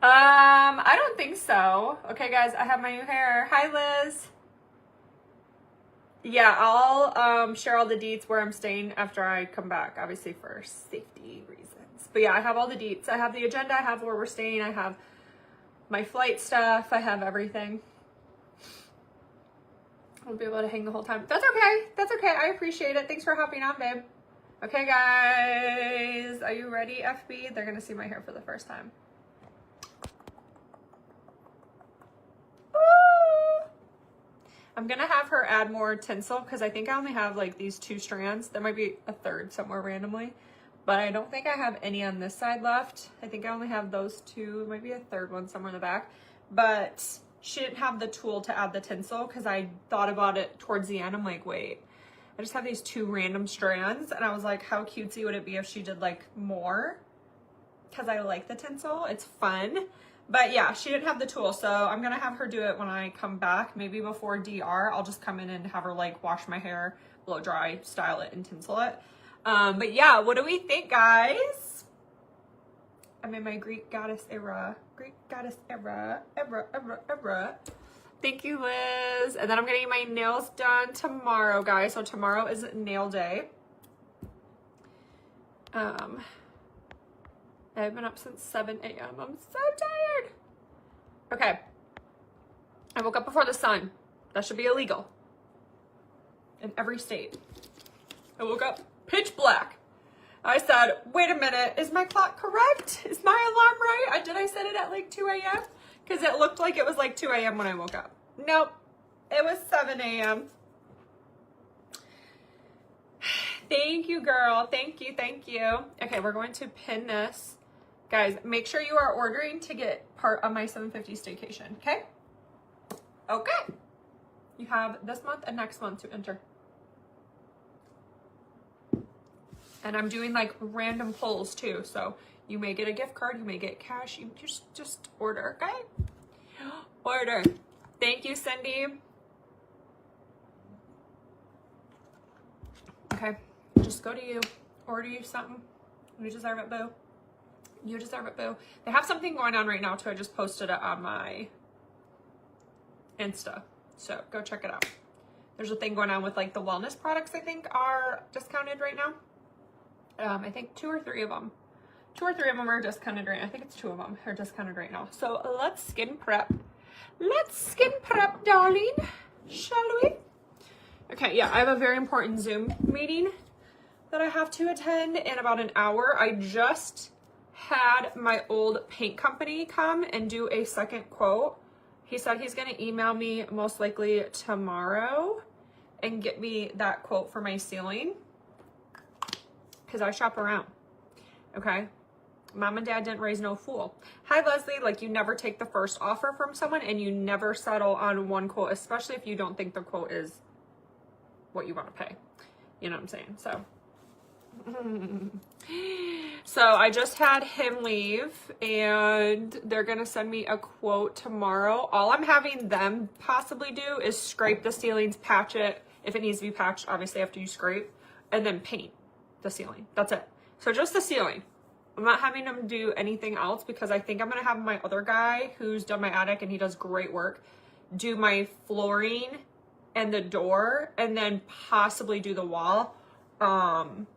I don't think so. Okay, guys, I have my new hair. Hi, Liz. Yeah, I'll share all the deets where I'm staying after I come back, obviously for safety reasons. But yeah, I have all the deets. I have the agenda, I have where we're staying, I have my flight stuff, I have everything. I won't be able to hang the whole time. That's okay. That's okay. I appreciate it. Thanks for hopping on, babe. Okay, guys. Are you ready, FB? They're going to see my hair for the first time. Woo! I'm going to have her add more tinsel because I think I only have like these 2 strands. There might be a third somewhere randomly, but I don't think I have any on this side left. I think I only have those 2. Maybe a third one somewhere in the back, but she didn't have the tool to add the tinsel because I thought about it towards the end. I'm like, wait, I just have these 2 random strands. And I was like, how cutesy would it be if she did like more? Because I like the tinsel. It's fun. But yeah, she didn't have the tool. So I'm going to have her do it when I come back. Maybe before DR, I'll just come in and have her like wash my hair, blow dry, style it, and tinsel it. But yeah, what do we think, guys? I'm in my Greek goddess era. Thank you, Liz. And then I'm getting my nails done tomorrow, guys. So tomorrow is nail day. I've been up since 7 a.m. I'm so tired. Okay. I woke up before the sun. That should be illegal in every state. I woke up pitch black. I said, wait a minute, is my clock correct? Is my alarm right? Did I set it at like 2 a.m.? Because it looked like it was like 2 a.m. when I woke up. Nope, it was 7 a.m. Thank you, girl. Thank you, thank you. Okay, we're going to pin this. Guys, make sure you are ordering to get part of my 750 staycation, okay? Okay. You have this month and next month to enter. And I'm doing like random pulls too. So you may get a gift card, you may get cash. You just order, okay? Order. Thank you, Cindy. Okay, just go to you. Order you something. You deserve it, boo. You deserve it, boo. They have something going on right now too. I just posted it on my Insta. So go check it out. There's a thing going on with like the wellness products I think are discounted right now. I think 2 or 3 of them. 2 or 3 of them are discounted right now. I think it's 2 of them are discounted right now. So let's skin prep. Let's skin prep, darling. Shall we? Okay, yeah, I have a very important Zoom meeting that I have to attend in about an hour. I just had my old paint company come and do a second quote. He said he's going to email me most likely tomorrow and get me that quote for my ceiling. Because I shop around, okay? Mom and Dad didn't raise no fool. Hi, Leslie. Like, you never take the first offer from someone and you never settle on one quote, especially if you don't think the quote is what you want to pay. You know what I'm saying? So I just had him leave and they're going to send me a quote tomorrow. All I'm having them possibly do is scrape the ceilings, patch it. If it needs to be patched, obviously after you scrape, and then paint the ceiling. That's it. So just the ceiling. I'm not having them do anything else because I think I'm going to have my other guy who's done my attic and he does great work do my flooring and the door and then possibly do the wall.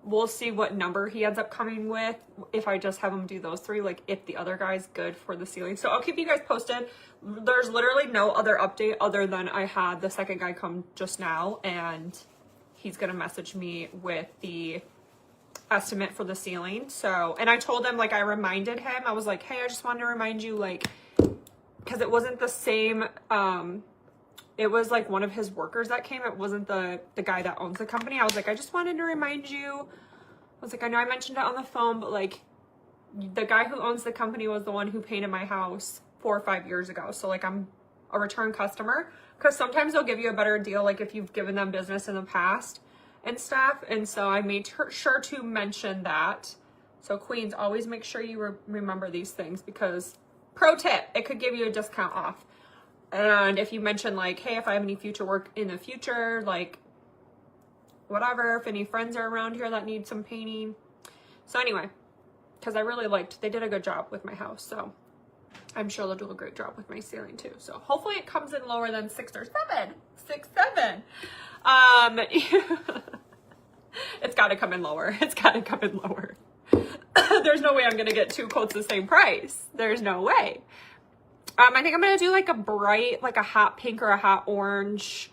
We'll see what number he ends up coming with if I just have him do those 3, like if the other guy's good for the ceiling. So I'll keep you guys posted. There's literally no other update other than I had the second guy come just now and he's going to message me with the estimate for the ceiling. So, and I told him, like, I reminded him, I was like, hey, I just wanted to remind you, like, because it wasn't the same, it was like one of his workers that came. It wasn't the guy that owns the company. I was like, I just wanted to remind you. I was like, I know I mentioned it on the phone, but like the guy who owns the company was the one who painted my house 4 or 5 years ago. So like I'm a return customer because sometimes they'll give you a better deal. Like if you've given them business in the past and stuff. And so I made sure to mention that. So queens, always make sure you remember these things because pro tip, it could give you a discount off. And if you mention like, hey, if I have any future work in the future, like whatever, if any friends are around here that need some painting. So anyway, because I really liked, they did a good job with my house. So I'm sure they'll do a great job with my ceiling too. So hopefully it comes in lower than 6 or 7. 6, 7. It's got to come in lower. It's got to come in lower. There's no way I'm going to get 2 coats the same price. There's no way. I think I'm going to do like a bright, like a hot pink or a hot orange.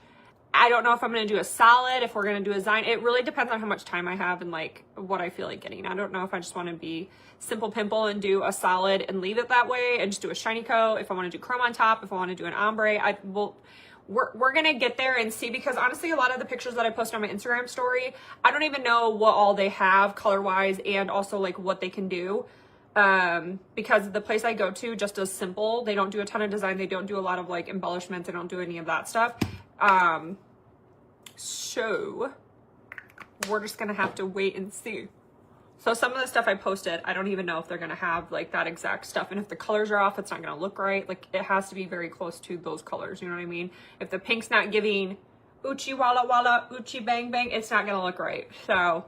I don't know if I'm going to do a solid, if we're going to do a design. It really depends on how much time I have and like what I feel like getting. I don't know if I just want to be simple pimple and do a solid and leave it that way and just do a shiny coat. If I want to do chrome on top, if I want to do an ombre, we're going to get there and see, because honestly, a lot of the pictures that I post on my Instagram story, I don't even know what all they have color wise and also like what they can do. Because the place I go to just does simple. They don't do a ton of design. They don't do a lot of like embellishments. They don't do any of that stuff. So we're just going to have to wait and see. So some of the stuff I posted, I don't even know if they're going to have like that exact stuff. And if the colors are off, it's not going to look right. Like it has to be very close to those colors. You know what I mean? If the pink's not giving Uchi Walla Walla, Uchi Bang Bang, it's not going to look right. So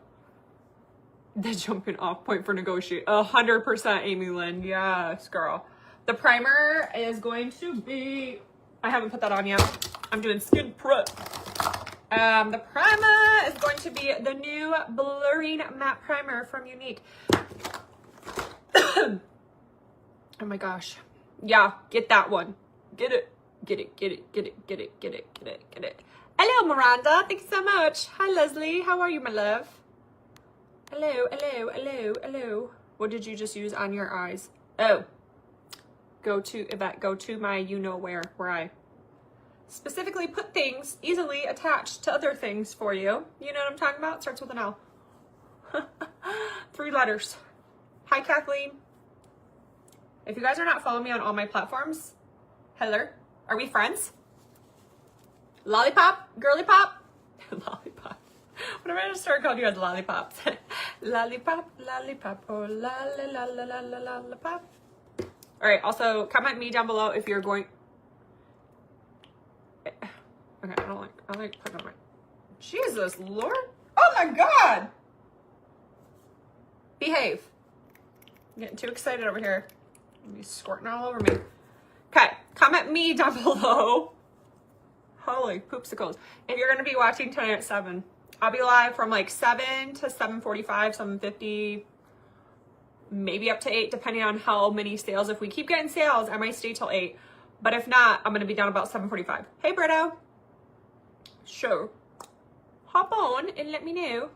the jumping off point for negotiate. 100% Amy Lynn. Yes, girl. The primer is going to be, I haven't put that on yet. I'm doing skin prep. The primer is going to be the new Blurring Matte Primer from Unique. Oh my gosh. Yeah, get that one. Get it. Get it, get it, get it, get it, get it, get it, get it. Hello, Miranda. Thank you so much. Hi, Leslie. How are you, my love? Hello, hello, hello, hello. What did you just use on your eyes? Oh. Go to, Yvette, go to my you-know-where I specifically put things easily attached to other things for you. You know what I'm talking about? It starts with an L. 3 letters. Hi, Kathleen. If you guys are not following me on all my platforms, hello. Are we friends? Lollipop? Girly pop? Lollipop. What am I going to start calling you guys lollipops? Lollipop, lollipop, oh la la la la la la lollipop. All right, also comment me down below if you're going... Okay, I don't like putting on my... Jesus, Lord. Oh my God. Behave. I'm getting too excited over here. Be squirting all over me. Okay, comment me down below. Holy poopsicles. If you're going to be watching tonight at 7, I'll be live from like 7 to 7:45, 7:50, maybe up to 8, depending on how many sales. If we keep getting sales, I might stay till 8. But if not, I'm going to be down about 7:45. Hey, Brito. Sure. Hop on and let me know.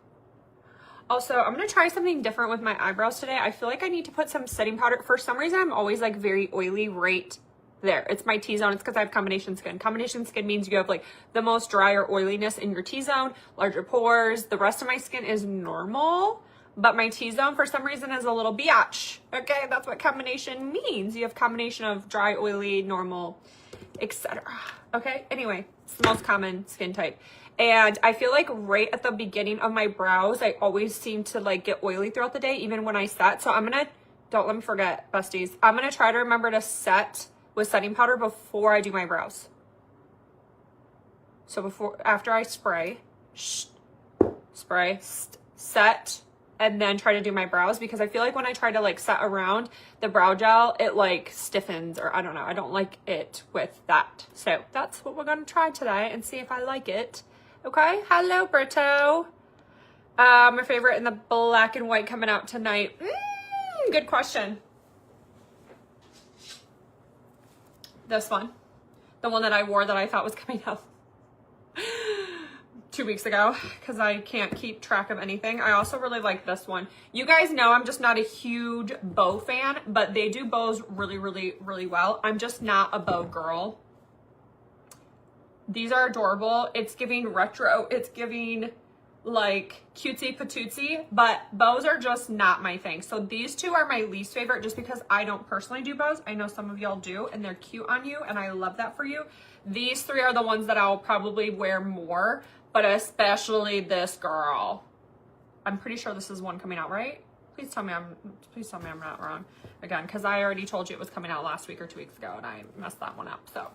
Also, I'm going to try something different with my eyebrows today. I feel like I need to put some setting powder. For some reason, I'm always like very oily right there. It's my T-zone. It's because I have combination skin. Combination skin means you have like the most dry or oiliness in your T-zone, larger pores. The rest of my skin is normal, but my T-zone for some reason is a little biatch. Okay, that's what combination means. You have combination of dry, oily, normal, etc. Okay, anyway, it's the most common skin type. And I feel like right at the beginning of my brows, I always seem to like get oily throughout the day, even when I set. So I'm gonna, don't let me forget, besties, I'm gonna try to remember to set with setting powder before I do my brows. So after I spray, set, and then try to do my brows, because I feel like when I try to like set around the brow gel, it like stiffens, or I don't know. I don't like it with that. So that's what we're gonna try today and see if I like it. Okay, hello, Brito. My favorite in the black and white coming out tonight. Good question. This one. The one that I wore that I thought was coming out 2 weeks ago, because I can't keep track of anything. I also really like this one. You guys know I'm just not a huge bow fan, but they do bows really, really, really well. I'm just not a bow girl. These are adorable. It's giving retro. It's giving like cutesy patootsy, but bows are just not my thing. So these two are my least favorite, just because I don't personally do bows. I know some of y'all do, and they're cute on you, and I love that for you. These 3 are the ones that I'll probably wear more, but especially this girl. I'm pretty sure this is one coming out, right? Please tell me I'm not wrong again, because I already told you it was coming out last week or 2 weeks ago, and I messed that one up. So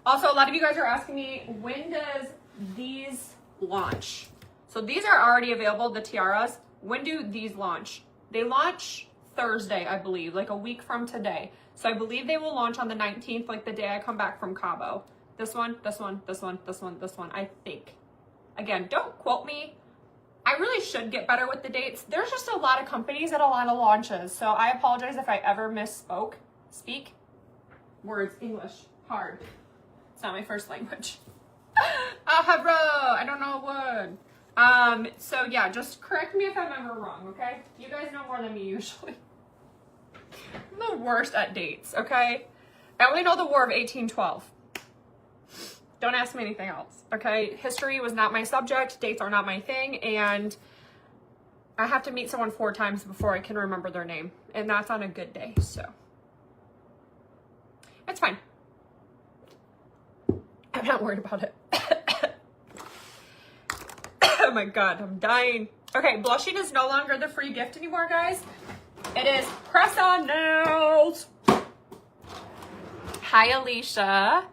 also, a lot of you guys are asking me, when does these launch? So these are already available, the tiaras. When do these launch? They launch Thursday, I believe, like a week from today. So I believe they will launch on the 19th, like the day I come back from Cabo. This one, this one, this one, this one, this one, I think. Again, don't quote me. I really should get better with the dates. There's just a lot of companies and a lot of launches. So I apologize if I ever misspoke. Speak words, English, hard. It's not my first language. Bro, I don't know a word. So yeah, just correct me if I'm ever wrong, okay? You guys know more than me usually. I'm the worst at dates, okay? I only know the War of 1812. Don't ask me anything else, okay? History was not my subject. Dates are not my thing. And I have to meet someone 4 times before I can remember their name. And that's on a good day, so. It's fine. I'm not worried about it. Oh my God, I'm dying. Okay, blushing is no longer the free gift anymore, guys. It is press-on nails. Hi, Alicia.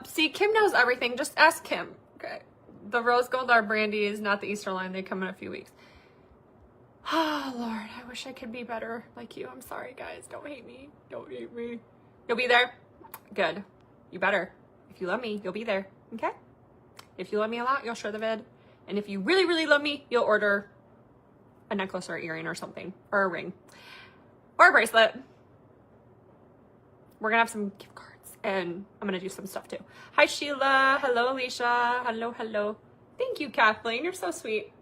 See, Kim knows everything. Just ask Kim. Okay. The rose gold are brandies, not the Easter line. They come in a few weeks. Oh, Lord. I wish I could be better like you. I'm sorry, guys. Don't hate me. Don't hate me. You'll be there? Good. You better. If you love me, you'll be there. Okay? If you love me a lot, you'll share the vid. And if you really, really love me, you'll order a necklace or earring or something. Or a ring. Or a bracelet. We're going to have some gift cards. And I'm going to do some stuff too. Hi, Sheila. Hello, Alicia. Hello, hello. Thank you, Kathleen. You're so sweet.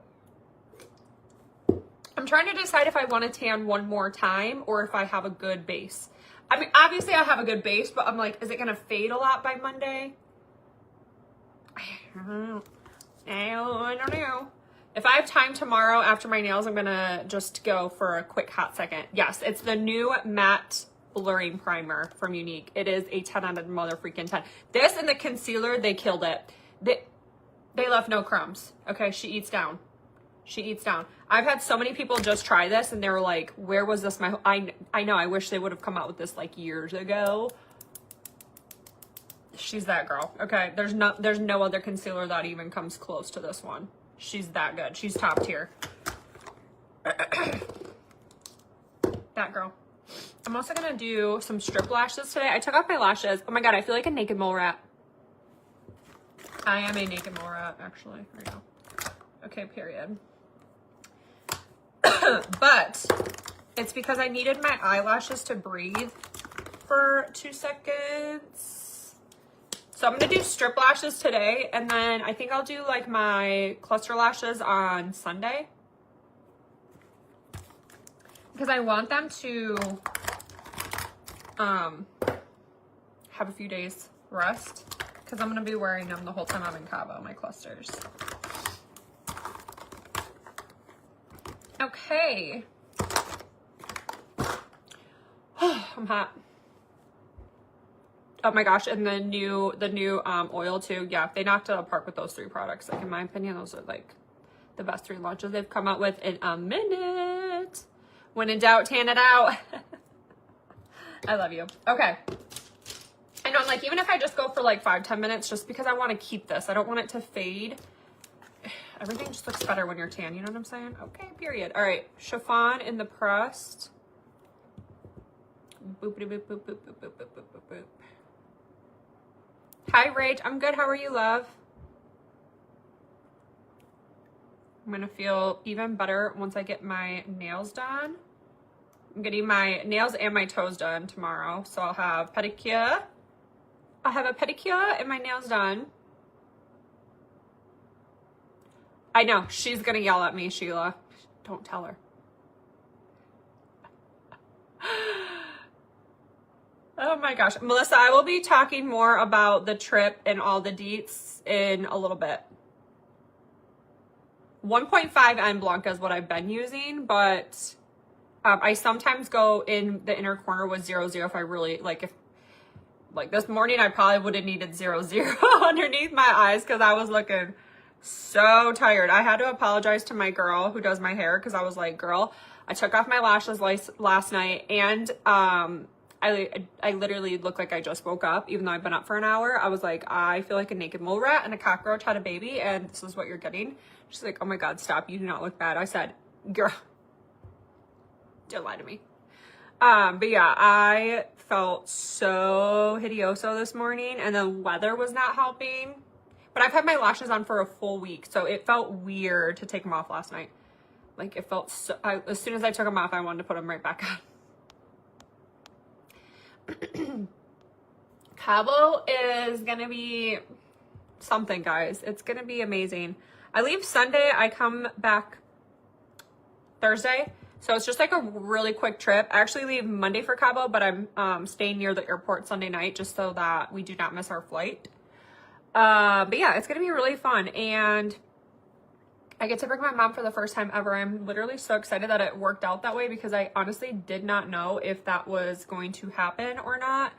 I'm trying to decide if I want to tan one more time or if I have a good base. I mean, obviously I have a good base, but I'm like, is it going to fade a lot by Monday? I don't know. If I have time tomorrow after my nails, I'm going to just go for a quick hot second. Yes, it's the new matte blurring primer from Unique. It is a 10 out of mother freaking 10. This and the concealer, they killed it. They left no crumbs. Okay, she eats down. She eats down. I've had so many people just try this and they were like, where was this? I know, I wish they would have come out with this like years ago. She's that girl. Okay, there's no other concealer that even comes close to this one. She's that good. She's top tier. That girl. I'm also gonna do some strip lashes today. I took off my lashes. Oh my God, I feel like a naked mole rat. I am a naked mole rat, actually. There you go. Okay, period. But it's because I needed my eyelashes to breathe for 2 seconds. So I'm gonna do strip lashes today, and then I think I'll do like my cluster lashes on Sunday. Because I want them to have a few days rest. Because I'm going to be wearing them the whole time I'm in Cabo, my clusters. Okay. I'm hot. Oh my gosh, and the new oil too. Yeah, they knocked it out of the park with those 3 products. Like in my opinion, those are like the best 3 launches they've come out with in a minute. When in doubt, tan it out. I love you. Okay. I know, like, even if I just go for like 5-10 minutes, just because I want to keep this. I don't want it to fade. Everything just looks better when you're tan. You know what I'm saying? Okay, period. All right. Chiffon in the pressed. Boopity boop, boop, boop, boop, boop, boop, boop, boop, boop. Hi, Rach. I'm good. How are you, love? I'm going to feel even better once I get my nails done. I'm getting my nails and my toes done tomorrow. So I'll have pedicure. I'll have a pedicure and my nails done. I know. She's going to yell at me, Sheila. Don't tell her. Oh my gosh. Melissa, I will be talking more about the trip and all the deets in a little bit. 1.5 en Blanca is what I've been using, but I sometimes go in the inner corner with 00 if I really, like this morning, I probably would have needed 00 underneath my eyes because I was looking so tired. I had to apologize to my girl who does my hair because I was like, girl, I took off my lashes last night and I literally look like I just woke up, even though I've been up for an hour. I was like, I feel like a naked mole rat and a cockroach had a baby, and this is what you're getting. She's like, oh my God, stop. You do not look bad. I said, girl, Don't lie to me. But yeah, I felt so hideoso this morning, and the weather was not helping. But I've had my lashes on for a full week, so it felt weird to take them off last night. Like, it felt so, as soon as I took them off, I wanted to put them right back on. Cabo is gonna be something, guys. It's gonna be amazing. I leave Sunday, I come back Thursday. So it's just like a really quick trip. I actually leave Monday for Cabo, but I'm staying near the airport Sunday night just so that we do not miss our flight. But yeah, it's gonna be really fun, and I get to bring my mom for the first time ever. I'm literally so excited that it worked out that way because I honestly did not know if that was going to happen or not.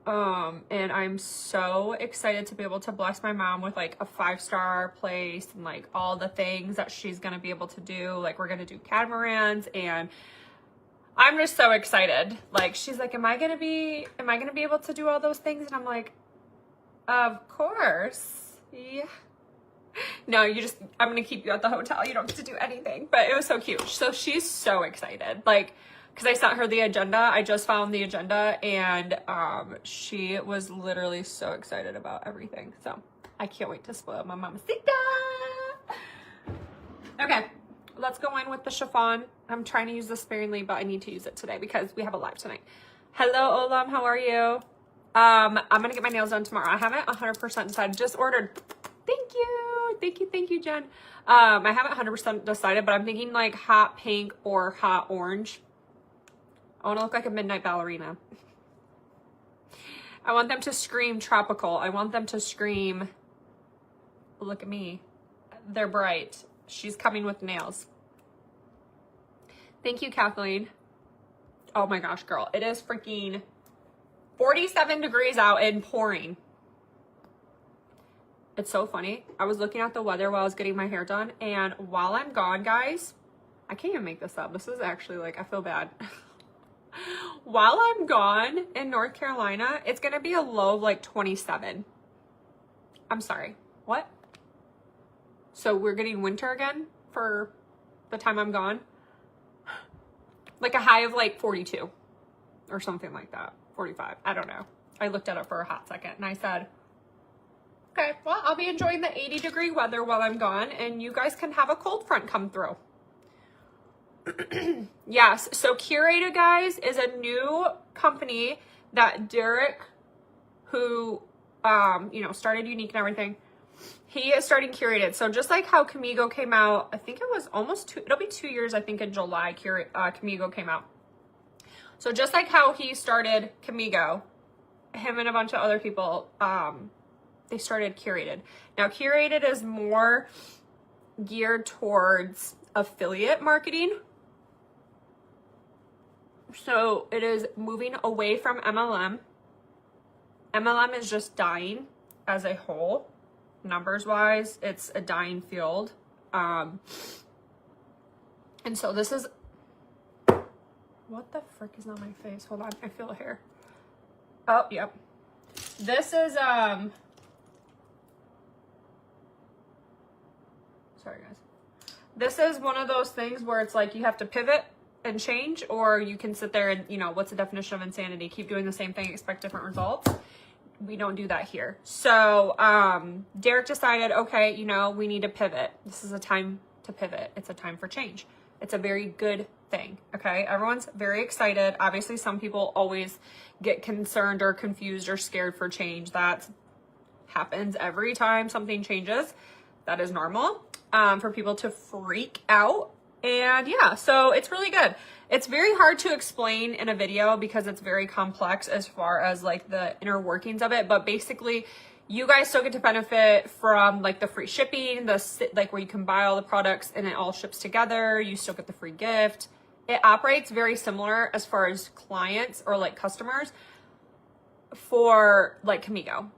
And I'm so excited to be able to bless my mom with like a 5-star place and like all the things that she's gonna be able to do. Like, we're gonna do catamarans, and I'm just so excited. Like, she's like, am I gonna be able to do all those things? And I'm like, of course. Yeah. No, I'm gonna keep you at the hotel. You don't get to do anything. But it was so cute. So she's so excited. Like, because I sent her the agenda. I just found the agenda, and she was literally so excited about everything. So I can't wait to spoil my mamacita. Okay, let's go in with the chiffon. I'm trying to use this sparingly, but I need to use it today because we have a live tonight. Hello, Olam. How are you? I'm gonna get my nails done tomorrow. I haven't 100% decided. Just ordered. Thank you, Jen. I haven't 100% decided, but I'm thinking like hot pink or hot orange. I want to look like a midnight ballerina. I want them to scream tropical. I want them to scream, look at me. They're bright. She's coming with nails. Thank you, Kathleen. Oh my gosh, girl. It is freaking 47 degrees out and pouring. It's so funny. I was looking at the weather while I was getting my hair done, and while I'm gone, guys, I can't even make this up. This is actually like, I feel bad. While I'm gone in North Carolina, it's going to be a low of like 27. I'm sorry. What? So we're getting winter again for the time I'm gone? Like a high of like 42 or something like that. 45. I don't know. I looked at it for a hot second and I said, okay, well, I'll be enjoying the 80-degree weather while I'm gone, and you guys can have a cold front come through. Yes, so Curated, guys, is a new company that Derek, who, started Unique and everything, he is starting Curated. So just like how Camigo came out, I think it was almost it'll be 2 years, I think, in July, Camigo came out. So just like how he started Camigo, him and a bunch of other people, they started Curated. Now, Curated is more geared towards affiliate marketing. So it is moving away from MLM. MLM is just dying as a whole. Numbers wise, it's a dying field. And so this is, what the frick is on my face? Hold on, I feel a hair. Oh, yep. This is, sorry guys. This is one of those things where it's like you have to pivot and change, or you can sit there and, what's the definition of insanity? Keep doing the same thing, expect different results. We don't do that here. So Derek decided, okay, we need to pivot. This is a time to pivot. It's a time for change. It's a very good thing. Okay. Everyone's very excited. Obviously, some people always get concerned or confused or scared for change. That happens every time something changes. That is normal for people to freak out. And yeah, so it's really good. It's very hard to explain in a video because it's very complex as far as like the inner workings of it. But basically, you guys still get to benefit from like the free shipping, like where you can buy all the products and it all ships together. You still get the free gift. It operates very similar as far as clients or like customers for like Camigo.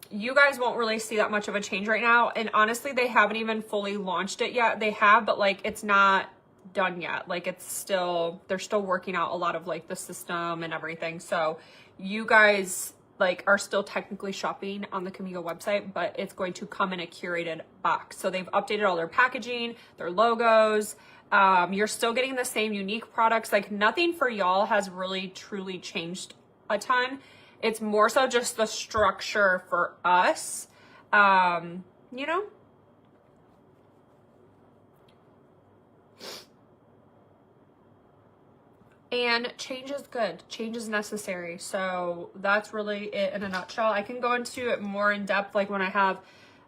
You guys won't really see that much of a change right now. And honestly, they haven't even fully launched it yet. They have, but like it's not done yet. Like they're still working out a lot of like the system and everything. So you guys like are still technically shopping on the Camigo website, but it's going to come in a curated box. So they've updated all their packaging, their logos, You're still getting the same unique products. Like nothing for y'all has really truly changed a ton. It's more so just the structure for us, you know? And change is good. Change is necessary. So that's really it in a nutshell. I can go into it more in depth, like when I have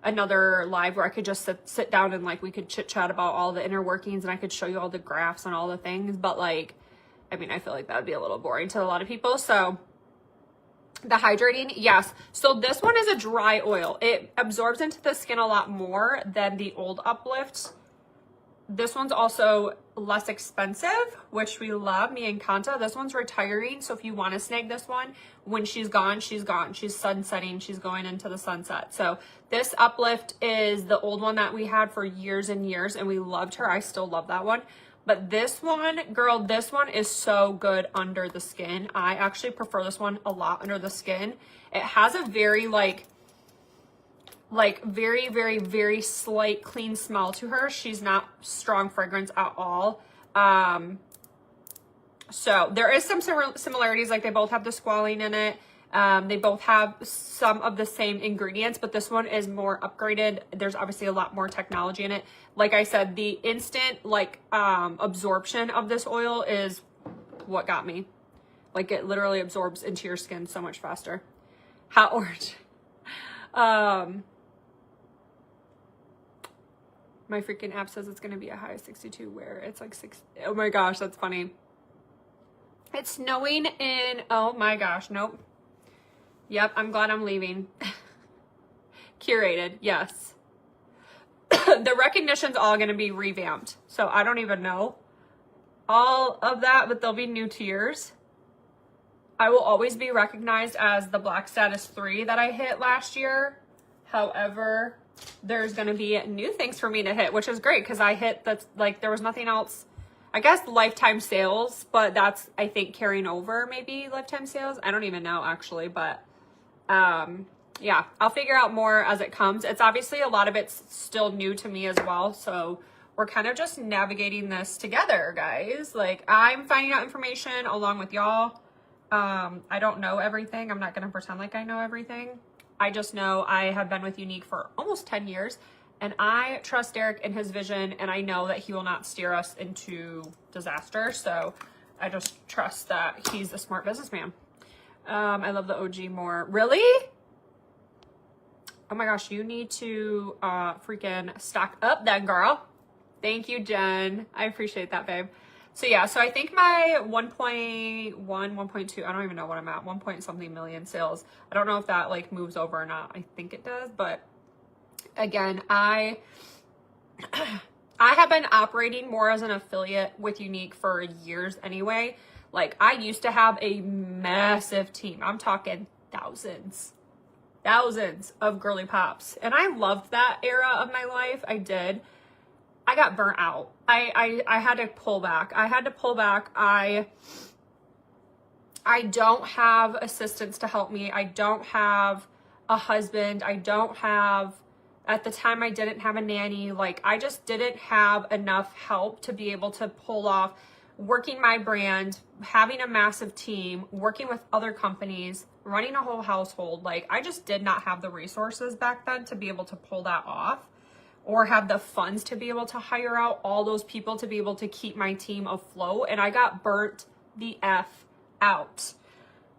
another live where I could just sit down and like we could chit chat about all the inner workings and I could show you all the graphs and all the things. But like, I mean, I feel like that would be a little boring to a lot of people. So the hydrating, yes. So this one is a dry oil. It absorbs into the skin a lot more than the old Uplift. This one's also less expensive, which we love, me and Kanta. This one's retiring, so if you want to snag this one, when she's gone, she's gone. She's sunsetting, she's going into the sunset. So this Uplift is the old one that we had for years and years, and we loved her. I still love that one. But this one, girl, this one is so good under the skin. I actually prefer this one a lot under the skin. It has a very like very, very, very slight clean smell to her. She's not strong fragrance at all. So there is some similarities, like they both have the squalene in it. They both have some of the same ingredients, but this one is more upgraded. There's obviously a lot more technology in it. Like I said, the instant like absorption of this oil is what got me. Like it literally absorbs into your skin so much faster. Hot orange. My freaking app says it's going to be a high of 62 where it's like 6. Oh my gosh, that's funny. It's snowing in, oh my gosh, nope. Yep, I'm glad I'm leaving. Curated, yes. The recognition's all going to be revamped. So I don't even know all of that, but there'll be new tiers. I will always be recognized as the Black Status 3 that I hit last year. However, there's going to be new things for me to hit, which is great because I hit that's like there was nothing else. I guess lifetime sales, but that's I think carrying over maybe lifetime sales. I don't even know actually, but yeah, I'll figure out more as it comes. It's obviously a lot of it's still new to me as well, so we're kind of just navigating this together, guys. Like I'm finding out information along with y'all. I don't know everything. I'm not going to pretend like I know everything. I just know I have been with Unique for almost 10 years and I trust Derek and his vision and I know that he will not steer us into disaster. So I just trust that he's a smart businessman. I love the OG more. Really? Oh my gosh, you need to freaking stock up then, girl. Thank you, Jen. I appreciate that, babe. So yeah, so I think my 1.1, 1.2, I don't even know what I'm at, 1 point something million sales. I don't know if that like moves over or not. I think it does, but again, I have been operating more as an affiliate with Unique for years anyway. Like I used to have a massive team. I'm talking thousands of girly pops. And I loved that era of my life. I did. I got burnt out. I had to pull back. I don't have assistants to help me. I don't have a husband. I don't have, at the time I didn't have a nanny. Like I just didn't have enough help to be able to pull off working my brand, having a massive team, working with other companies, running a whole household. Like I just did not have the resources back then to be able to pull that off, or have the funds to be able to hire out all those people to be able to keep my team afloat. And I got burnt the F out.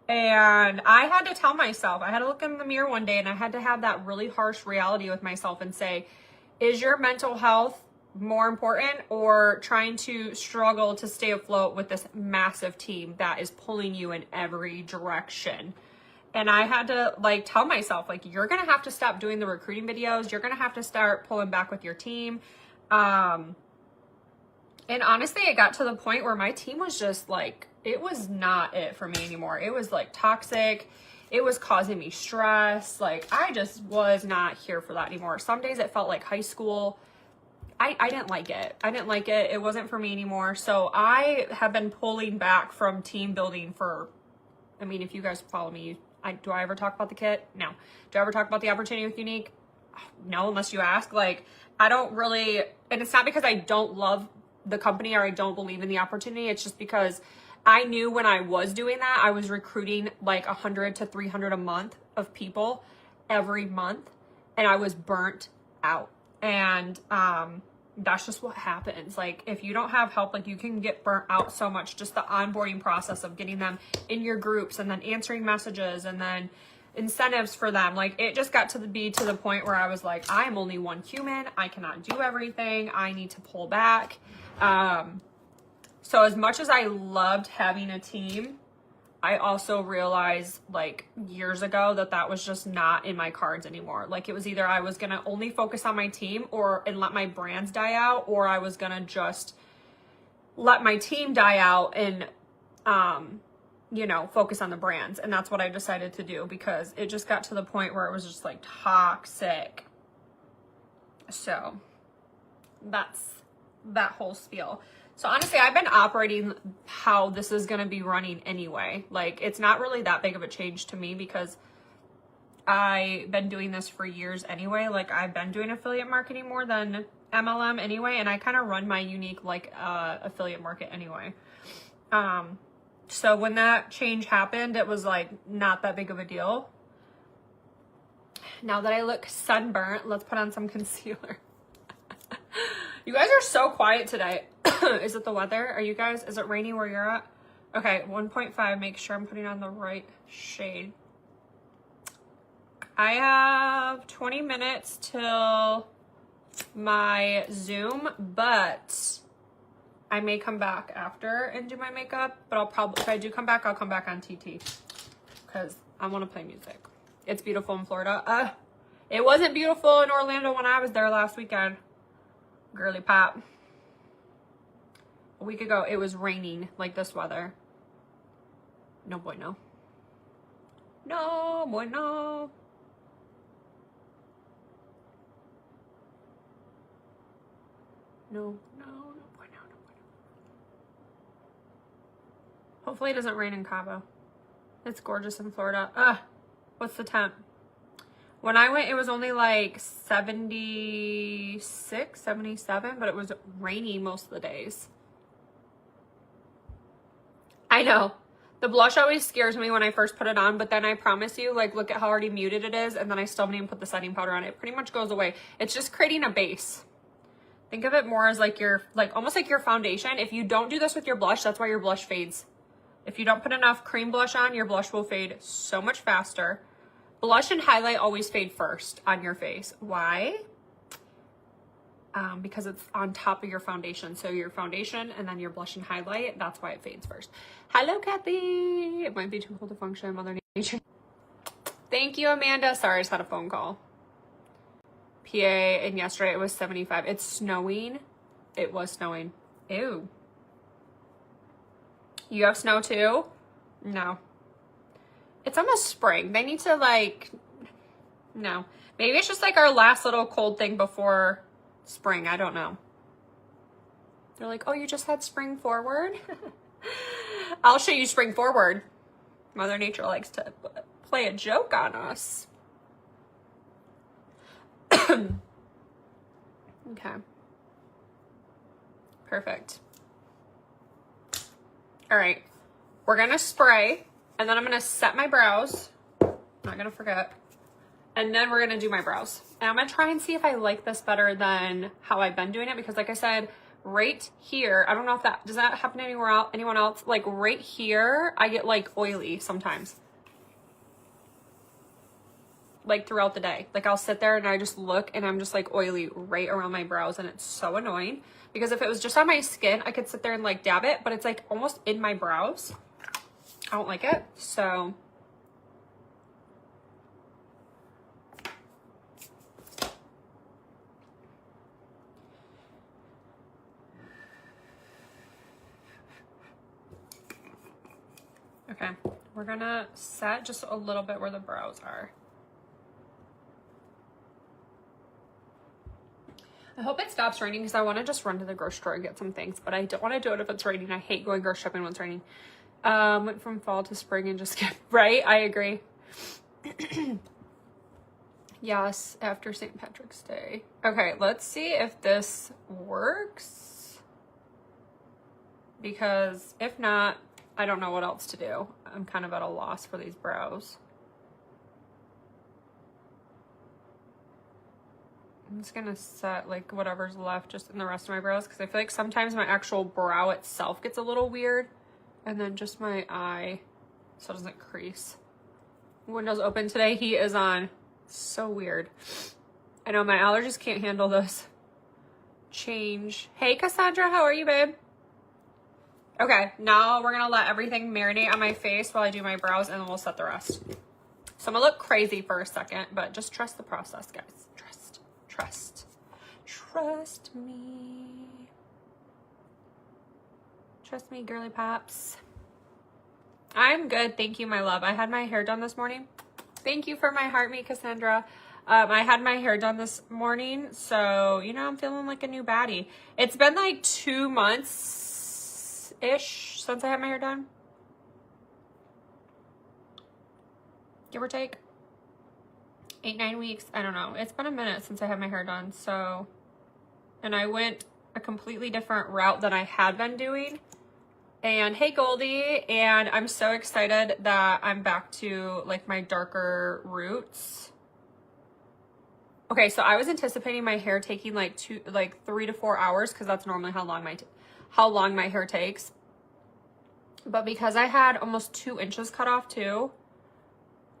And I had to tell myself, I had to look in the mirror one day and I had to have that really harsh reality with myself and say, is your mental health more important or trying to struggle to stay afloat with this massive team that is pulling you in every direction? And I had to like tell myself, like, you're going to have to stop doing the recruiting videos. You're going to have to start pulling back with your team. And honestly, it got to the point where my team was just like, it was not it for me anymore. It was like toxic. It was causing me stress. Like I just was not here for that anymore. Some days it felt like high school. I didn't like it. It wasn't for me anymore. So I have been pulling back from team building for, I mean, if you guys follow me, do I ever talk about the kit? No. Do I ever talk about the opportunity with Unique? No, unless you ask. Like, I don't really, and it's not because I don't love the company or I don't believe in the opportunity. It's just because I knew when I was doing that, I was recruiting like 100 to 300 a month of people every month, and I was burnt out. And that's just what happens. Like, if you don't have help, like, you can get burnt out so much. Just the onboarding process of getting them in your groups and then answering messages and then incentives for them. Like, it just got to be to the point where I was like, I'm only one human. I cannot do everything. I need to pull back. So as much as I loved having a team, I also realized like years ago that that was just not in my cards anymore. Like, it was either I was going to only focus on my team and let my brands die out, or I was going to just let my team die out and, you know, focus on the brands. And that's what I decided to do, because it just got to the point where it was just like toxic. So that's that whole spiel. So honestly, I've been operating how this is going to be running anyway. Like, it's not really that big of a change to me because I've been doing this for years anyway. Like, I've been doing affiliate marketing more than MLM anyway, and I kind of run my unique like affiliate market anyway. So when that change happened, it was like not that big of a deal. Now that I look sunburnt, let's put on some concealer. You guys are so quiet today. Is it the weather? Are you guys, is it rainy where you're at? Okay, 1.5, make sure I'm putting on the right shade. I have 20 minutes till my Zoom, but I may come back after and do my makeup, but I'll probably, if I do come back, I'll come back on TT because I want to play music. It's beautiful in Florida. It wasn't beautiful in Orlando when I was there last weekend. Girly pop. A week ago, it was raining like this weather. No bueno. No bueno. No bueno, no bueno. Hopefully it doesn't rain in Cabo. It's gorgeous in Florida. What's the temp? When I went, it was only like 76, 77, but it was rainy most of the days. I know. The blush always scares me when I first put it on, but then I promise you, like, look at how already muted it is, and then I still haven't even put the setting powder on. It pretty much goes away. It's just creating a base. Think of it more as like your, like, almost like your foundation. If you don't do this with your blush, that's why your blush fades. If you don't put enough cream blush on, your blush will fade so much faster. Blush and highlight always fade first on your face. Why? Because it's on top of your foundation. So your foundation and then your blush and highlight, that's why it fades first. Hello, Kathy. It might be too cold to function, Mother Nature. Thank you, Amanda. Sorry, I just had a phone call. PA, and yesterday it was 75. It's snowing. It was snowing. Ew. You have snow too? No. It's almost spring. They need to like, no. Maybe it's just like our last little cold thing before spring. I don't know. They're like, oh, you just had spring forward? I'll show you spring forward. Mother Nature likes to play a joke on us. Okay. Perfect. All right. We're going to spray. And then I'm going to set my brows. Not going to forget. And then we're going to do my brows. And I'm going to try and see if I like this better than how I've been doing it. Because like I said, right here, I don't know if that, does that happen to anyone else? Like right here, I get like oily sometimes. Like throughout the day. Like I'll sit there and I just look and I'm just like oily right around my brows. And it's so annoying. Because if it was just on my skin, I could sit there and like dab it. But it's like almost in my brows. I don't like it, so okay, we're gonna set just a little bit where the brows are. I hope it stops raining because I want to just run to the grocery store and get some things, but I don't want to do it if it's raining. I hate going grocery shopping when it's raining. Went from fall to spring and just get right. I agree. Yes, after St. Patrick's Day. Okay, let's see if this works. because if not, I don't know what else to do. I'm kind of at a loss for these brows. I'm just gonna set like whatever's left just in the rest of my brows, because I feel like sometimes my actual brow itself gets a little weird, and then just my eye so it doesn't crease. Windows open today, heat is on. So weird. I know my allergies can't handle this change. Hey Cassandra, how are you, babe? Okay, now we're gonna let everything marinate on my face while I do my brows, and then we'll set the rest. So I'm gonna look crazy for a second, but just trust the process, guys. Trust me. Trust me, girly pops. I'm good, thank you, my love. I had my hair done this morning. Thank you for my heart, me, Cassandra. I had my hair done this morning, so, you know, I'm feeling like a new baddie. It's been like 2 months-ish since I had my hair done. Give or take. 8, 9 weeks, I don't know. It's been a minute since I had my hair done, so... And I went a completely different route than I had been doing. And hey Goldie, and I'm so excited that I'm back to like my darker roots. Okay, so I was anticipating my hair taking like 3 to 4 hours, because that's normally how long my hair takes. But because I had almost 2 inches cut off too,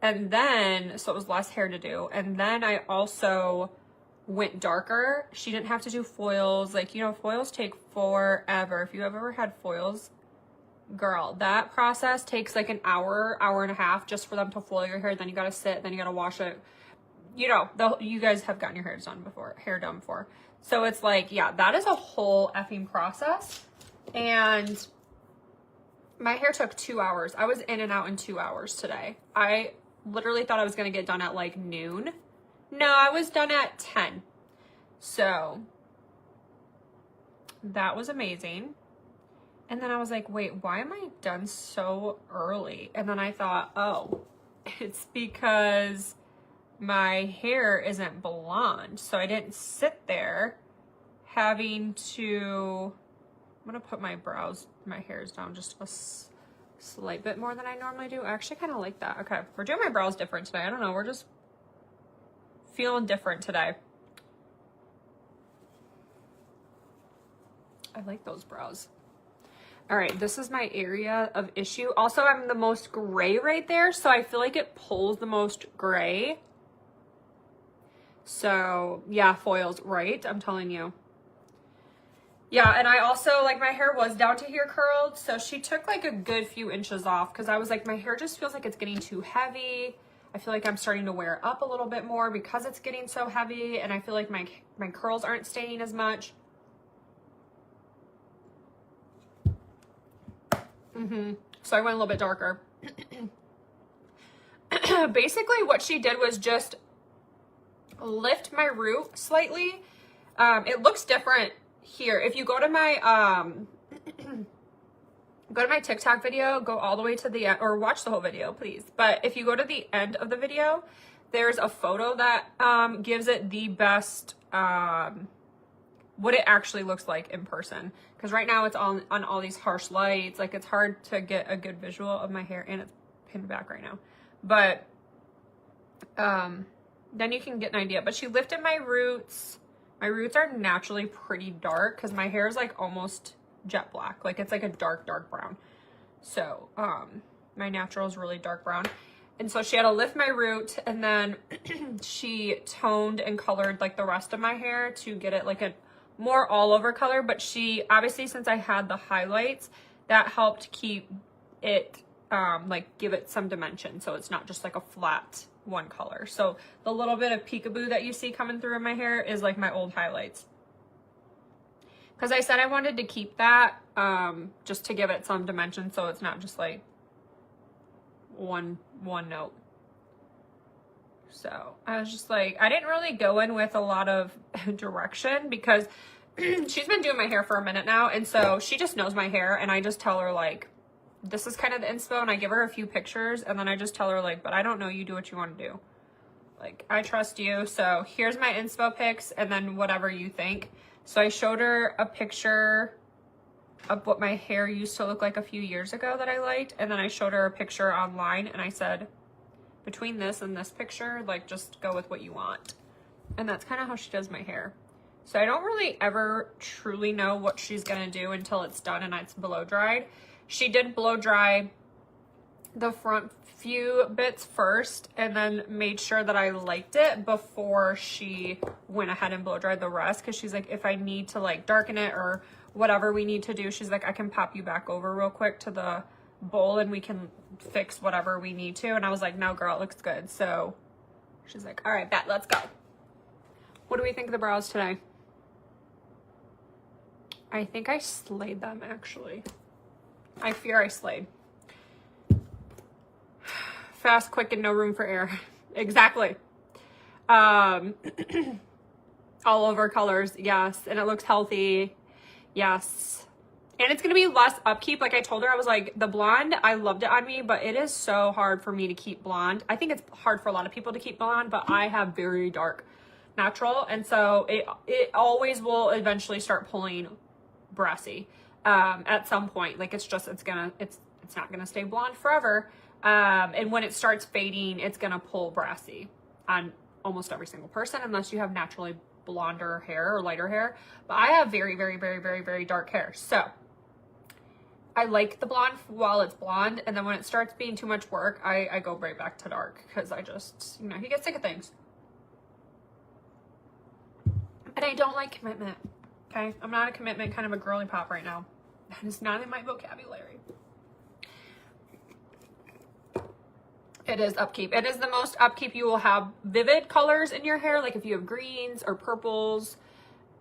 and then so it was less hair to do, and then I also went darker. She didn't have to do foils. Like, you know, foils take forever. If you have ever had foils, girl, that process takes like an hour, hour and a half just for them to foil your hair. Then you gotta sit, then you gotta wash it. You know, you guys have gotten your hair done before. So it's like, yeah, that is a whole effing process. And my hair took 2 hours. I was in and out in 2 hours today. I literally thought I was gonna get done at like noon. No, I was done at 10. So that was amazing. And then I was like, wait, why am I done so early? And then I thought, oh, it's because my hair isn't blonde. So I didn't sit there having to, I'm gonna put my hairs down just a slight bit more than I normally do. I actually kind of like that. Okay, we're doing my brows different today. I don't know, we're just feeling different today. I like those brows. All right, this is my area of issue. Also, I'm the most gray right there, so I feel like it pulls the most gray. So yeah, foils, right? I'm telling you. Yeah, and I also, like, my hair was down to here curled, so she took like a good few inches off, because I was like, my hair just feels like it's getting too heavy. I feel like I'm starting to wear up a little bit more because it's getting so heavy, and I feel like my curls aren't staying as much. So I went a little bit darker. Basically what she did was just lift my root slightly. It looks different here. If you go to my TikTok video, go all the way to the end, or watch the whole video, please. But if you go to the end of the video, there's a photo that gives it the best, what it actually looks like in person. Because right now it's on all these harsh lights. Like, it's hard to get a good visual of my hair, and it's pinned back right now. But then you can get an idea. But she lifted my roots. My roots are naturally pretty dark because my hair is like almost jet black. Like, it's like a dark brown. So my natural is really dark brown. And so she had to lift my root, and then she toned and colored like the rest of my hair to get it like a more all over color. But she, obviously, since I had the highlights, that helped keep it like give it some dimension, so it's not just like a flat one color. So the little bit of peekaboo that you see coming through in my hair is like my old highlights, because I said I wanted to keep that just to give it some dimension, so it's not just like one note. So I was just like, I didn't really go in with a lot of direction, because she's been doing my hair for a minute now, and so she just knows my hair, and I just tell her like, this is kind of the inspo, and I give her a few pictures, and then I just tell her like, but I don't know, you do what you want to do. Like, I trust you, so here's my inspo pics, and then whatever you think. So I showed her a picture of what my hair used to look like a few years ago that I liked. And then I showed her a picture online and I said, between this and this picture, like just go with what you want. And that's kind of how she does my hair. So I don't really ever truly know what she's gonna do until it's done and it's blow dried. She did blow dry the front few bits first and then made sure that I liked it before she went ahead and blow dried the rest, because she's like, if I need to like darken it or whatever we need to do, she's like, I can pop you back over real quick to the bowl and we can fix whatever we need to. And I was like, no girl, it looks good. So she's like, all right, bet, let's go. What do we think of the brows today? I think I slayed them, actually. I fear I slayed. Fast, quick, and no room for error. Exactly. All over colors, yes. And it looks healthy, yes. And it's going to be less upkeep. Like I told her, I was like, the blonde, I loved it on me, but it is so hard for me to keep blonde. I think it's hard for a lot of people to keep blonde, but I have very dark natural. And so it always will eventually start pulling brassy at some point. Like it's not gonna stay blonde forever. And when it starts fading, it's gonna pull brassy on almost every single person, unless you have naturally blonder hair or lighter hair. But I have very, very, very, very, very dark hair. So I like the blonde while it's blonde. And then when it starts being too much work, I go right back to dark, because I just, you get sick of things. And I don't like commitment. Okay, I'm not a commitment kind of a girly pop right now. That is not in my vocabulary. It is upkeep. It is the most upkeep you will have. Vivid colors in your hair, like if you have greens or purples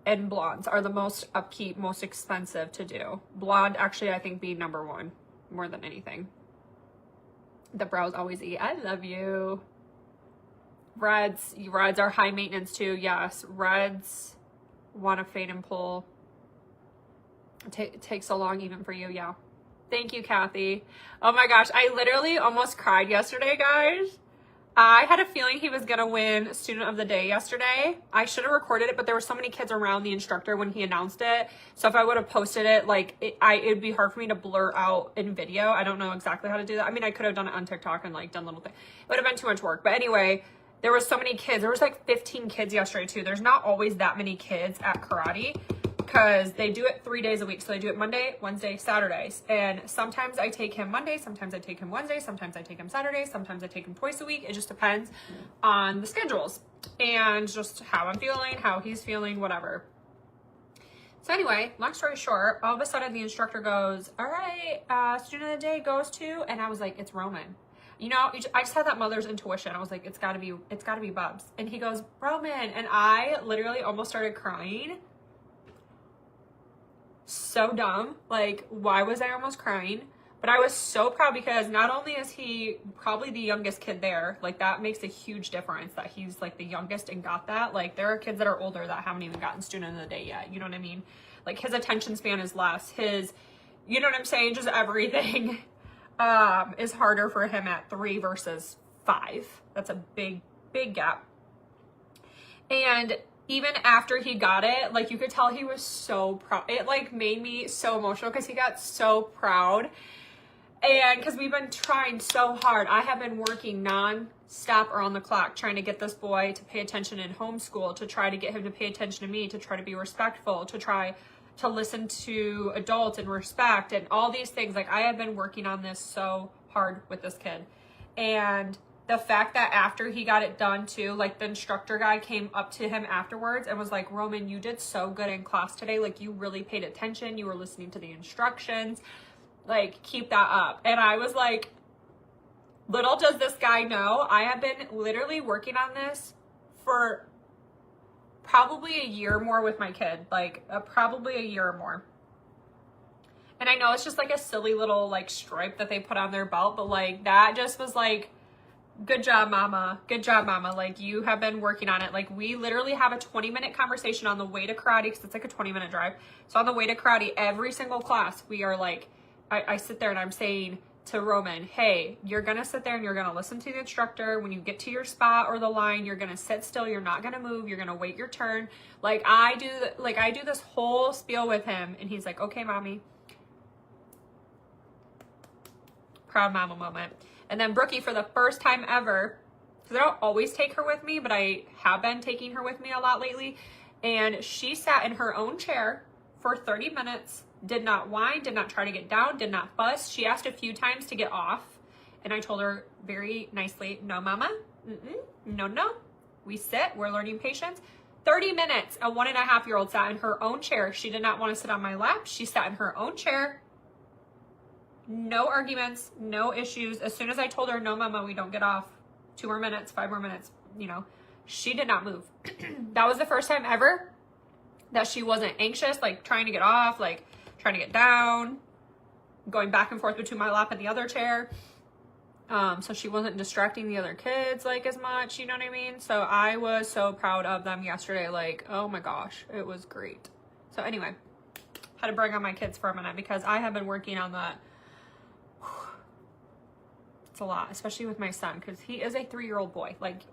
and blondes, are the most upkeep, most expensive to do. Blonde, actually, I think being number one more than anything. The brows always eat. I love you. Reds are high maintenance too. Yes, reds want to fade and pull. It takes so long even for you. Yeah. Thank you, Kathy. Oh my gosh, I literally almost cried yesterday, guys. I had a feeling he was gonna win Student of the Day yesterday. I should have recorded it, but there were so many kids around the instructor when he announced it. So if I would have posted it, like it'd be hard for me to blur out in video. I don't know exactly how to do that. I mean, I could have done it on TikTok and like done little things. It would have been too much work. But anyway, there was so many kids. There was like 15 kids yesterday too. There's not always that many kids at karate, because they do it 3 days a week. So they do it Monday, Wednesday, Saturdays. And sometimes I take him Monday, sometimes I take him Wednesday, sometimes I take him Saturday, sometimes I take him twice a week. It just depends on the schedules and just how I'm feeling, how he's feeling, whatever. So anyway, long story short, all of a sudden the instructor goes, all right, Student of the Day goes to, and I was like, it's Roman. I just had that mother's intuition. I was like, it's gotta be Bubs. And he goes, Roman. And I literally almost started crying. So dumb. Like, why was I almost crying? But I was so proud, because not only is he probably the youngest kid there, like that makes a huge difference that he's like the youngest and got that. Like there are kids that are older that haven't even gotten Student of the Day yet. You know what I mean? Like his attention span is less. You know what I'm saying? Just everything is harder for him at 3 versus 5. That's a big, big gap. And even after he got it, like you could tell he was so proud. It like made me so emotional, because he got so proud. And because we've been trying so hard. I have been working non-stop around the clock trying to get this boy to pay attention in homeschool, to try to get him to pay attention to me, to try to be respectful, to try to listen to adults and respect and all these things. Like I have been working on this so hard with this kid. And the fact that after he got it done too, like the instructor guy came up to him afterwards and was like, Roman, you did so good in class today. Like you really paid attention. You were listening to the instructions. Like keep that up. And I was like, little does this guy know, I have been literally working on this for probably a year more with my kid, like probably a year or more. And I know it's just like a silly little like stripe that they put on their belt, but like that just was like, good job, mama. Good job, mama. Like you have been working on it. Like we literally have a 20-minute conversation on the way to karate, because it's like a 20-minute drive. So on the way to karate, every single class, we are like, I sit there and I'm saying to Roman, hey, you're going to sit there and you're going to listen to the instructor. When you get to your spot or the line, you're going to sit still. You're not going to move. You're going to wait your turn. Like I do this whole spiel with him, and he's like, okay, mommy. Proud mama moment. And then Brookie, for the first time ever, because I don't always take her with me, but I have been taking her with me a lot lately. And she sat in her own chair for 30 minutes, did not whine, did not try to get down, did not fuss. She asked a few times to get off. And I told her very nicely, no, mama, no, no. We sit, we're learning patience. 30 minutes, a 1.5-year-old sat in her own chair. She did not want to sit on my lap. She sat in her own chair. No arguments, no issues. As soon as I told her, no, mama, we don't get off. 2 more minutes, 5 more minutes, you know, she did not move. That was the first time ever that she wasn't anxious, like trying to get off, like trying to get down, going back and forth between my lap and the other chair. So she wasn't distracting the other kids like as much, you know what I mean? So I was so proud of them yesterday. Like, oh my gosh, it was great. So anyway, had to bring on my kids for a minute because I have been working on that. It's a lot, especially with my son, because he is a 3-year-old boy. Like,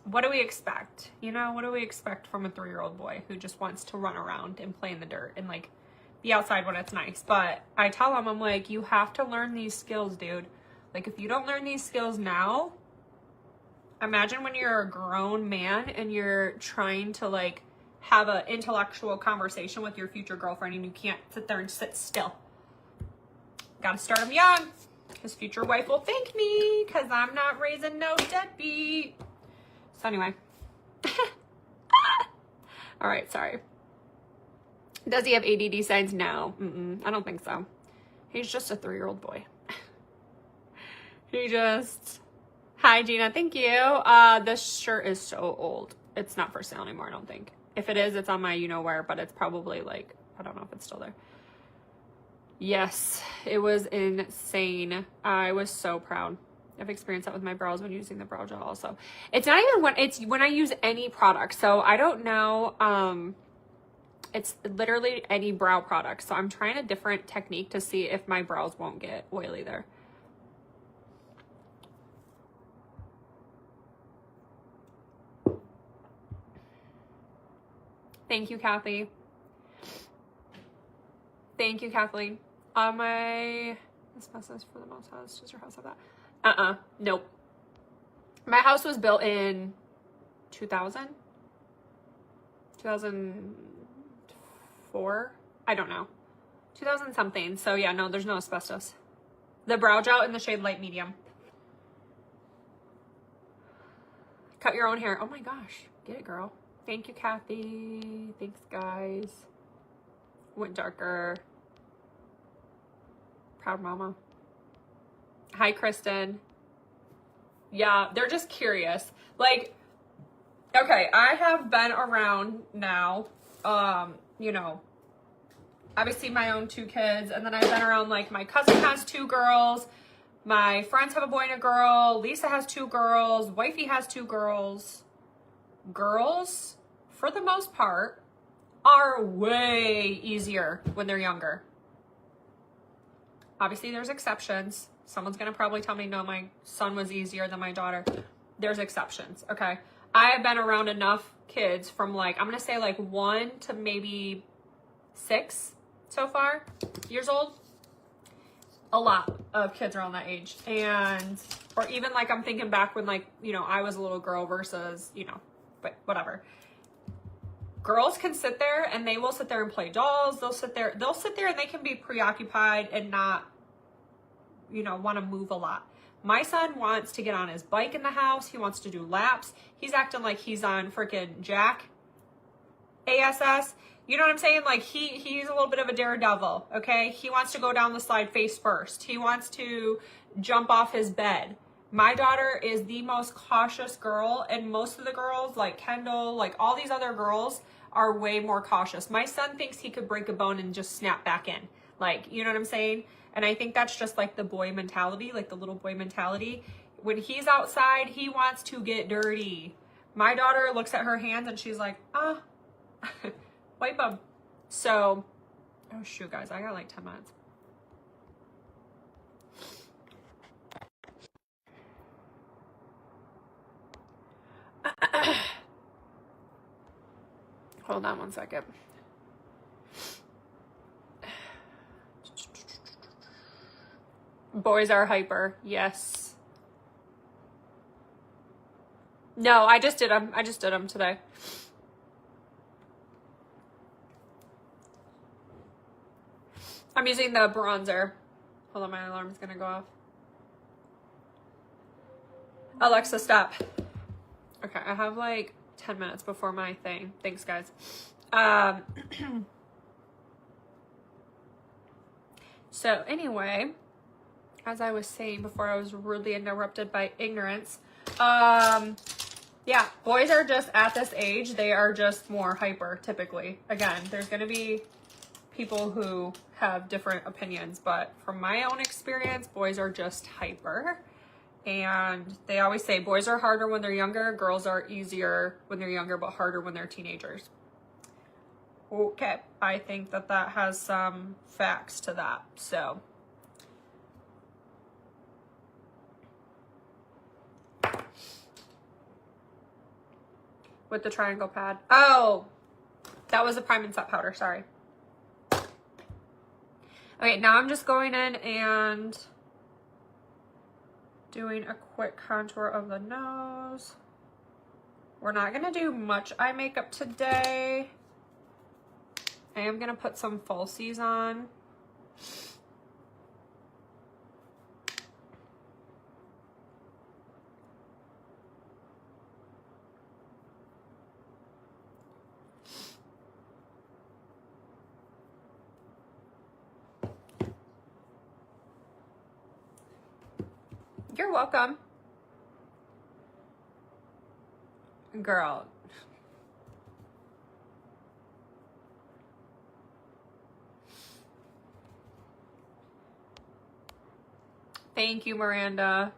what do we expect? You know, what do we expect from a 3-year-old boy who just wants to run around and play in the dirt and like be outside when it's nice? But I tell him, I'm like, you have to learn these skills, dude. Like, if you don't learn these skills now, imagine when you're a grown man and you're trying to like have an intellectual conversation with your future girlfriend and you can't sit there and sit still. Gotta start them young. His future wife will thank me because I'm not raising no deadbeat. So anyway. All right, sorry. Does he have ADD signs? No. I don't think so. He's just a 3-year-old boy. He just... Hi, Gina. Thank you. This shirt is so old. It's not for sale anymore, I don't think. If it is, it's on my you-know-where, but it's probably like... I don't know if it's still there. Yes, it was insane. I was so proud. I've experienced that with my brows when using the brow gel also. It's not even when I use any product. So I don't know. It's literally any brow product. So I'm trying a different technique to see if my brows won't get oily there. Thank you, Kathy. Thank you, Kathleen. My asbestos for the most house. Does your house have that? Nope. My house was built in 2000? 2004? I don't know. 2000 something. So yeah, no, there's no asbestos. The brow gel in the shade light medium. Cut your own hair. Oh my gosh. Get it, girl. Thank you, Kathy. Thanks, guys. Went darker. Proud mama. Hi, Kristen. Yeah, they're just curious. Like, okay, I have been around now, you know, obviously my own 2 kids, and then I've been around, like, my cousin has 2 girls, my friends have a boy and a girl, Lisa has 2 girls, wifey has 2 girls. Girls, for the most part, are way easier when they're younger. Obviously, there's exceptions. Someone's going to probably tell me, no, my son was easier than my daughter. There's exceptions, okay? I have been around enough kids from like, I'm going to say like 1 to maybe 6 so far years old. A lot of kids around that age. And, or even like I'm thinking back when like, you know, I was a little girl versus, you know, but whatever. Girls can sit there and they will sit there and play dolls. They'll sit there and they can be preoccupied and not, you know, want to move a lot. My son wants to get on his bike in the house. He wants to do laps. He's acting like he's on freaking Jack ASS. You know what I'm saying? Like he's a little bit of a daredevil, okay? He wants to go down the slide face first. He wants to jump off his bed. My daughter is the most cautious girl, and most of the girls, like Kendall, like all these other girls, are way more cautious. My son thinks he could break a bone and just snap back in. Like, you know what I'm saying? And I think that's just like the boy mentality, like the little boy mentality. When he's outside, he wants to get dirty. My daughter looks at her hands and she's like, wipe them. So, oh shoot, guys, I got like 10 minutes. Hold on one second. Boys are hyper. Yes. No, I just did them. I just did them today. I'm using the bronzer. Hold on, my alarm's gonna go off. Alexa, stop. Okay, I have like 10 minutes before my thing. Thanks, guys. So anyway, as I was saying before I was rudely interrupted by ignorance, yeah, boys are just at this age, they are just more hyper typically. Again, there's going to be people who have different opinions, but from my own experience, boys are just hyper. And they always say boys are harder when they're younger, girls are easier when they're younger, but harder when they're teenagers. Okay, I think that that has some facts to that, so. With the triangle pad. Oh, that was the prime and set powder, sorry. Okay, now I'm just going in and doing a quick contour of the nose. We're not gonna do much eye makeup today. I am gonna put some falsies on. You're welcome. Girl. Thank you, Miranda.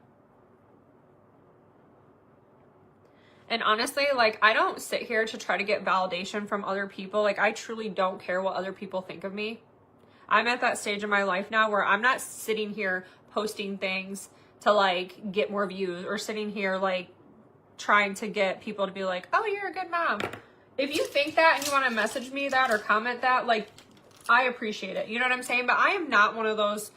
And honestly, like, I don't sit here to try to get validation from other people. Like, I truly don't care what other people think of me. I'm at that stage in my life now where I'm not sitting here posting things to, like, get more views, or sitting here, like, trying to get people to be like, oh, you're a good mom. If you think that and you want to message me that or comment that, like, I appreciate it. You know what I'm saying? But I am not one of those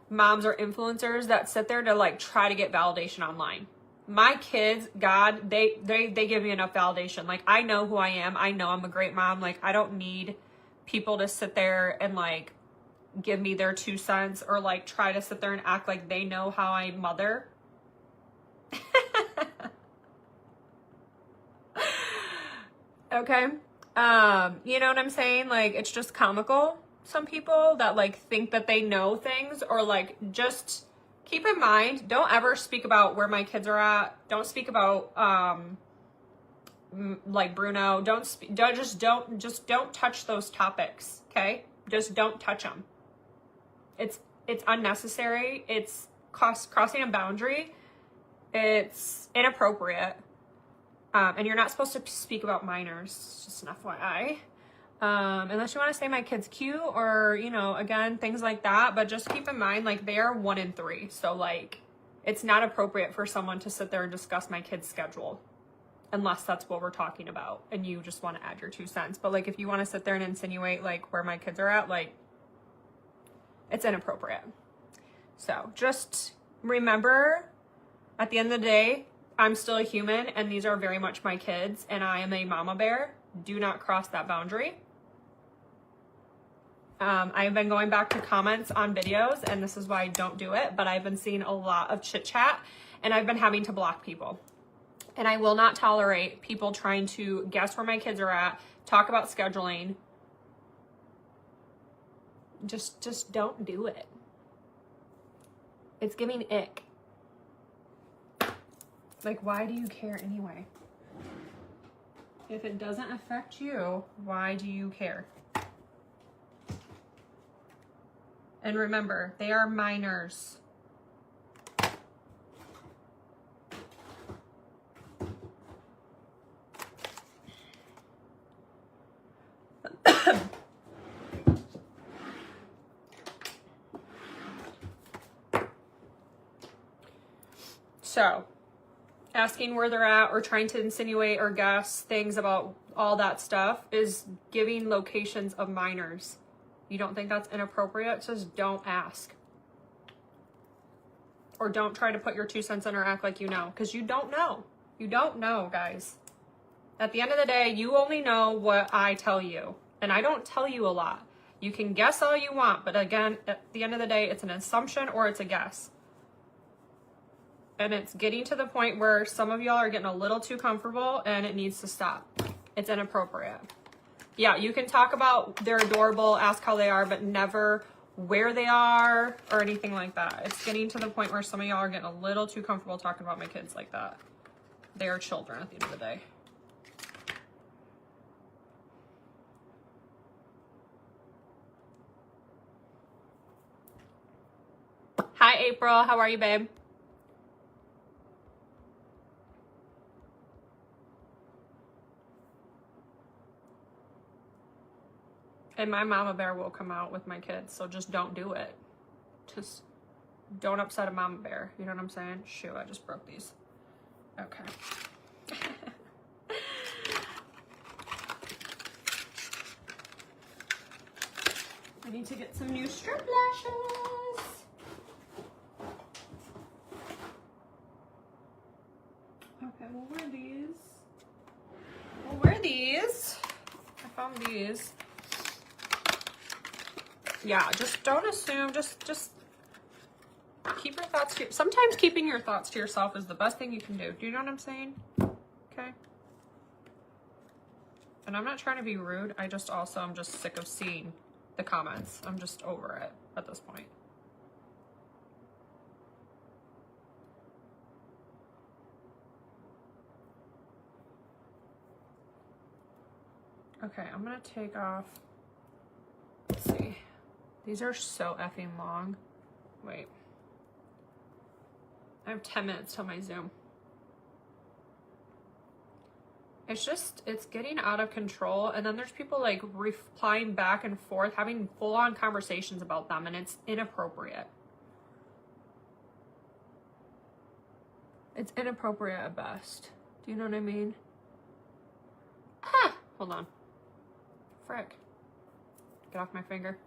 moms or influencers that sit there to, like, try to get validation online. My kids, God, they give me enough validation. Like, I know who I am. I know I'm a great mom. Like, I don't need people to sit there and, like, give me their 2 cents, or, like, try to sit there and act like they know how I mother. Okay. You know what I'm saying? Like, it's just comical. Some people that, like, think that they know things, or, like, just keep in mind, don't ever speak about where my kids are at. Don't speak about, like, Bruno. Just don't touch those topics. Okay. Just don't touch them. It's unnecessary. It's crossing a boundary. It's inappropriate. And you're not supposed to speak about minors, just an FYI. Unless you want to say my kid's cute, or, you know, again, things like that. But just keep in mind, like, they are 1 and 3. So, like, it's not appropriate for someone to sit there and discuss my kid's schedule. Unless that's what we're talking about and you just want to add your 2 cents. But, like, if you want to sit there and insinuate, like, where my kids are at, like, it's inappropriate. So just remember, at the end of the day, I'm still a human, and these are very much my kids, and I am a mama bear. Do not cross that boundary. I've been going back to comments on videos, and this is why I don't do it, but I've been seeing a lot of chit chat, and I've been having to block people. And I will not tolerate people trying to guess where my kids are at, talk about scheduling. Just don't do it. It's giving ick. Like, why do you care anyway? If it doesn't affect you, why do you care? And remember, they are minors. So, asking where they're at or trying to insinuate or guess things about all that stuff is giving locations of minors. You don't think that's inappropriate? Just don't ask. Or don't try to put your 2 cents in or act like you know, because you don't know. You don't know, guys. At the end of the day, you only know what I tell you. And I don't tell you a lot. You can guess all you want, but again, at the end of the day, it's an assumption or it's a guess. And it's getting to the point where some of y'all are getting a little too comfortable and it needs to stop. It's inappropriate. Yeah, you can talk about they're adorable, ask how they are, but never where they are or anything like that. It's getting to the point where some of y'all are getting a little too comfortable talking about my kids like that. They are children at the end of the day. Hi, April. How are you, babe? And my mama bear will come out with my kids, so just don't do it. Just don't upset a mama bear. You know what I'm saying? Shoot, I just broke these. Okay. I need to get some new strip lashes. Okay, we'll wear these. We'll wear these. I found these. Yeah, just don't assume, just keep your thoughts to, sometimes keeping your thoughts to yourself is the best thing you can do. Do you know what I'm saying? Okay. And I'm not trying to be rude. I'm just sick of seeing the comments. I'm just over it at this point. Okay, I'm gonna take off, let's see. These are so effing long. Wait. I have 10 minutes till my Zoom. It's getting out of control. And then there's people like replying back and forth, having full-on conversations about them, and it's inappropriate. It's inappropriate at best. Do you know what I mean? Ah! Hold on. Frick. Get off my finger.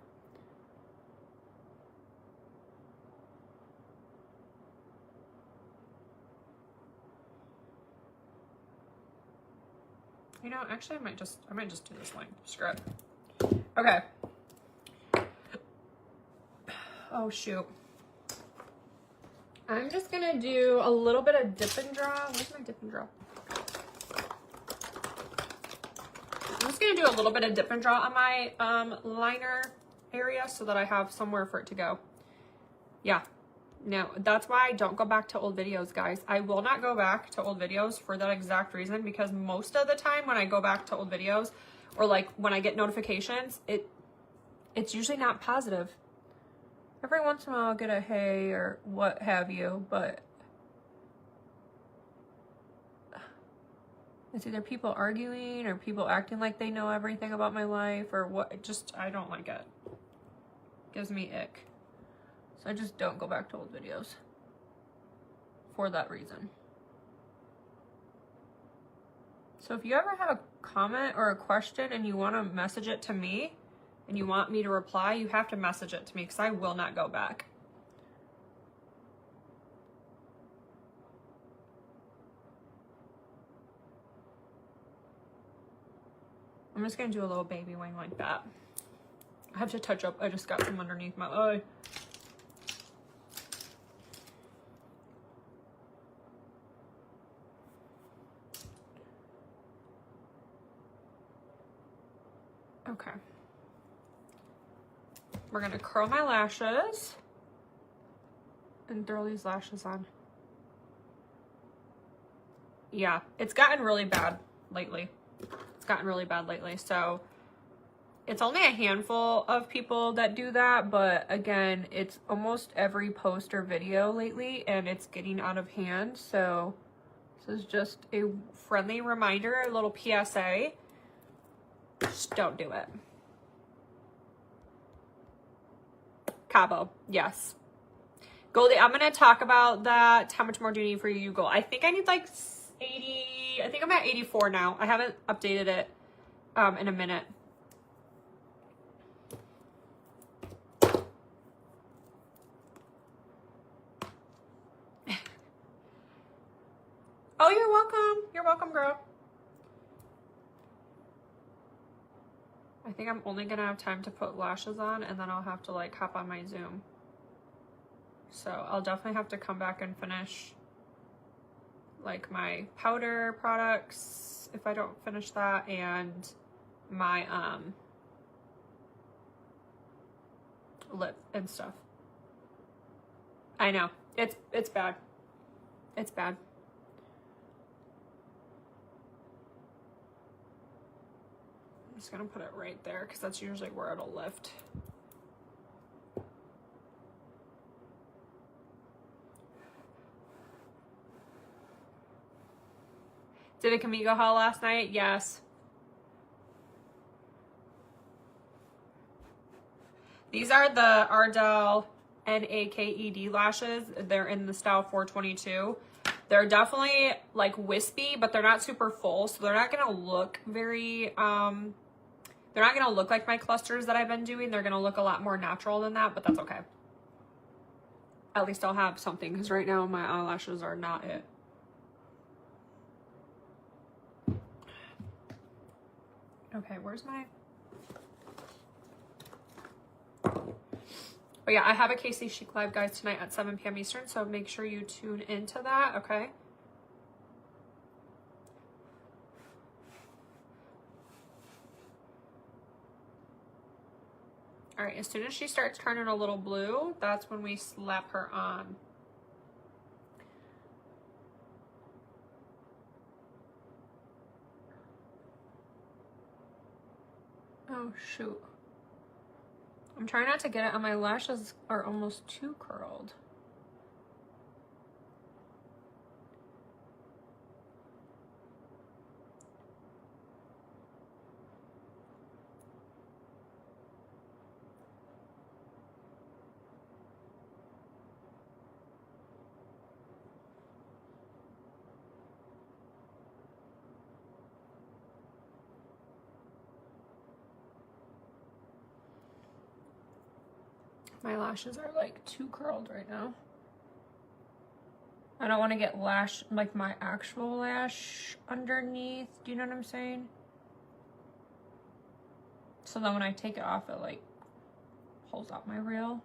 You know, actually, I might just do this line. Screw it. Okay. Oh, shoot. I'm just gonna do a little bit of dip and draw. Where's my dip and draw? I'm just gonna do a little bit of dip and draw on my liner area so that I have somewhere for it to go. Yeah. No, that's why I don't go back to old videos, guys. I will not go back to old videos for that exact reason, because most of the time when I go back to old videos, or like when I get notifications, it's usually not positive. Every once in a while I'll get a hey or what have you, but it's either people arguing or people acting like they know everything about my life or what. I don't like it. Gives me ick. So I just don't go back to old videos for that reason. So if you ever have a comment or a question and you want to message it to me and you want me to reply, you have to message it to me, because I will not go back. I'm just going to do a little baby wing like that. I have to touch up. I just got some underneath my eye. Okay. We're gonna curl my lashes and throw these lashes on. Yeah, it's gotten really bad lately. So it's only a handful of people that do that, but again, it's almost every post or video lately, and it's getting out of hand. So this is just a friendly reminder, a little PSA. Just don't do it. Cabo, yes. Goldie, I'm gonna talk about that. How much more do you need for your goal? I think I need like 80. I think I'm at 84 now. I haven't updated it in a minute. Oh, you're welcome. You're welcome, girl. I think I'm only gonna have time to put lashes on, and then I'll have to like hop on my Zoom. So I'll definitely have to come back and finish like my powder products if I don't finish that, and my lip and stuff. I know. It's bad. It's bad. I'm just gonna put it right there because that's usually where it'll lift. Did a Camigo haul last night? Yes. These are the Ardell Naked lashes. They're in the style 422. They're definitely like wispy, but they're not super full, so they're not gonna look very they're not gonna look like my clusters that I've been doing. They're gonna look a lot more natural than that, but that's okay. At least I'll have something, because right now my eyelashes are not it. Okay, where's my... But yeah, I have a KC Chic Live, guys, tonight at 7 p.m. Eastern, so make sure you tune into that, okay? All right, as soon as she starts turning a little blue, that's when we slap her on. Oh, shoot. I'm trying not to get it, and my lashes are almost too curled. My lashes are like too curled right now. I don't want to get lash, like my actual lash underneath. Do you know what I'm saying? So then when I take it off, it like pulls out my reel.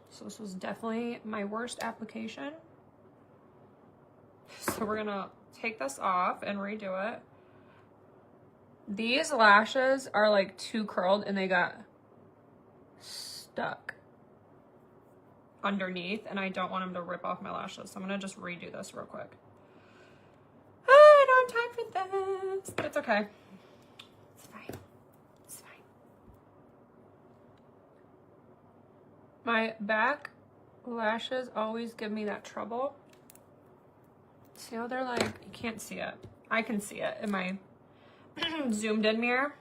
So this was definitely my worst application. So we're gonna take this off and redo it. These lashes are like too curled and they got stuck underneath, and I don't want them to rip off my lashes, so I'm gonna just redo this real quick. I don't have time for this, but it's okay. It's fine. It's fine. My back lashes always give me that trouble. See how they're like, you can't see it. I can see it in my zoomed in mirror.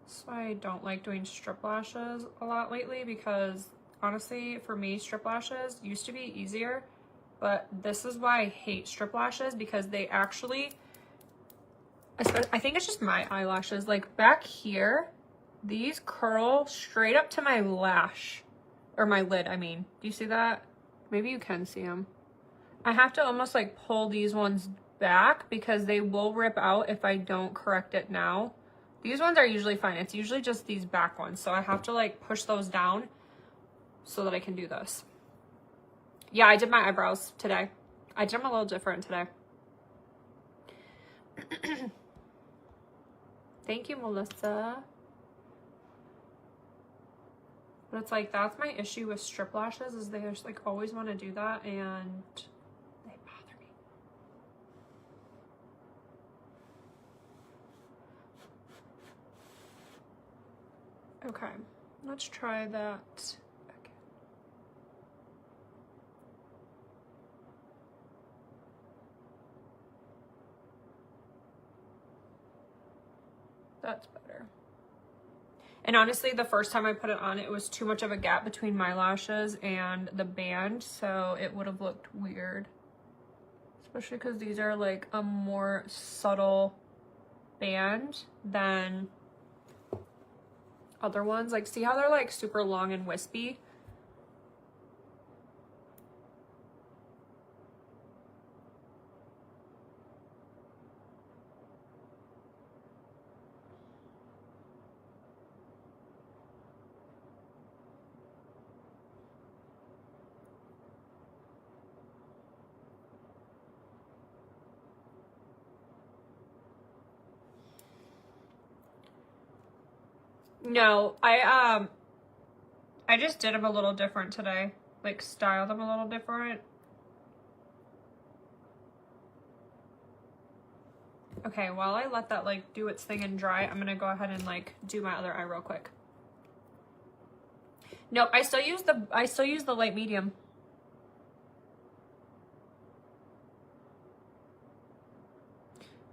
That's why I don't like doing strip lashes a lot lately, because honestly, for me, strip lashes used to be easier, but this is why I hate strip lashes, because they actually, I think it's just my eyelashes, like back here, these curl straight up to my lash, or my lid, I mean. Do you see that? Maybe you can see them. I have to almost like pull these ones back because they will rip out if I don't correct it now. These ones are usually fine. It's usually just these back ones. So I have to like push those down so that I can do this. Yeah, I did my eyebrows today. I did them a little different today. Thank you, Melissa. But it's like, that's my issue with strip lashes, is they just like always want to do that and they bother me. Okay, let's try that again. That's better. And honestly, the first time I put it on, it was too much of a gap between my lashes and the band, so it would have looked weird. Especially because these are like a more subtle band than other ones. Like, see how they're like super long and wispy? No, I just did them a little different today. Like, styled them a little different. Okay, while I let that, like, do its thing and dry, I'm gonna go ahead and, like, do my other eye real quick. Nope, I still use the light medium.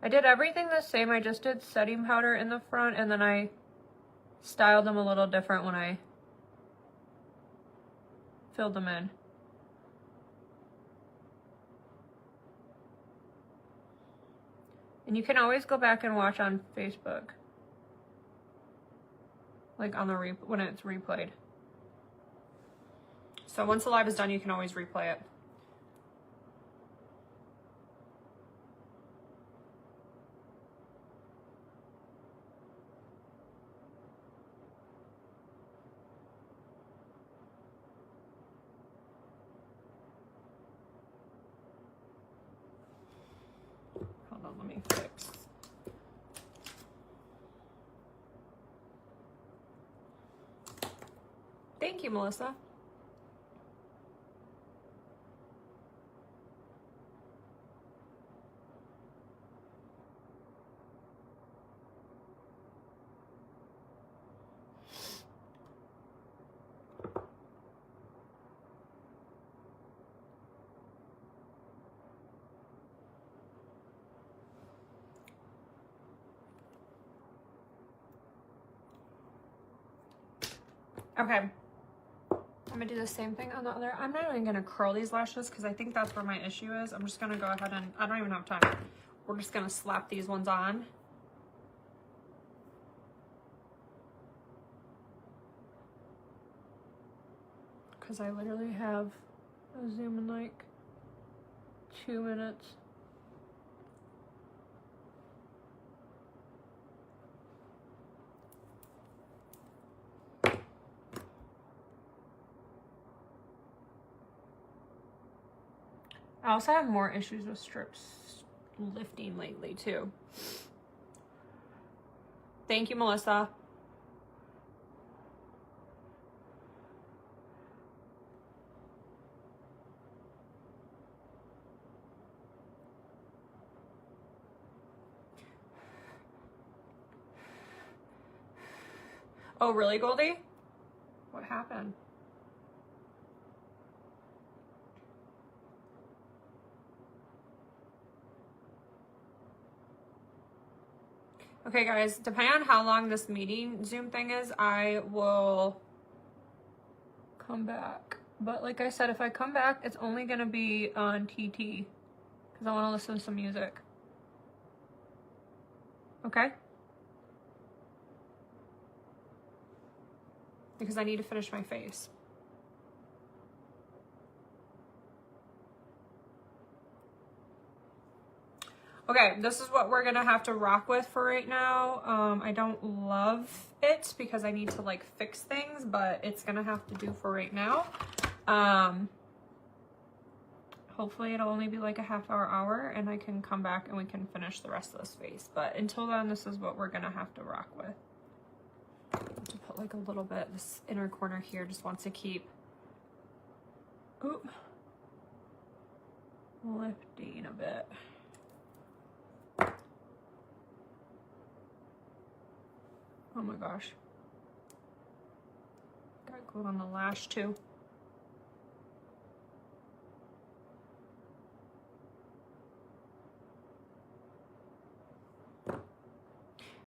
I did everything the same. I just did setting powder in the front, and then I styled them a little different when I filled them in. And you can always go back and watch on Facebook. Like on the when it's replayed. So once the live is done, you can always replay it. Hold on, let me fix. Thank you, Melissa. Okay, I'm gonna do the same thing on the other. I'm not even gonna curl these lashes because I think that's where my issue is. I'm just gonna go ahead and, I don't even have time. We're just gonna slap these ones on. Because I literally have a Zoom in like 2 minutes. I also have more issues with strips lifting lately too. Thank you, Melissa. Oh, really, Goldie? What happened? Okay, guys, depending on how long this meeting Zoom thing is, I will come back. But like I said, if I come back, it's only going to be on TT because I want to listen to some music. Okay? Because I need to finish my face. Okay, this is what we're gonna have to rock with for right now. I don't love it because I need to like fix things, but it's gonna have to do for right now. Hopefully it'll only be like a half hour and I can come back and we can finish the rest of this face. But until then, this is what we're gonna have to rock with. To put like a little bit, this inner corner here just wants to keep lifting a bit. Oh my gosh. Got glue on the lash too.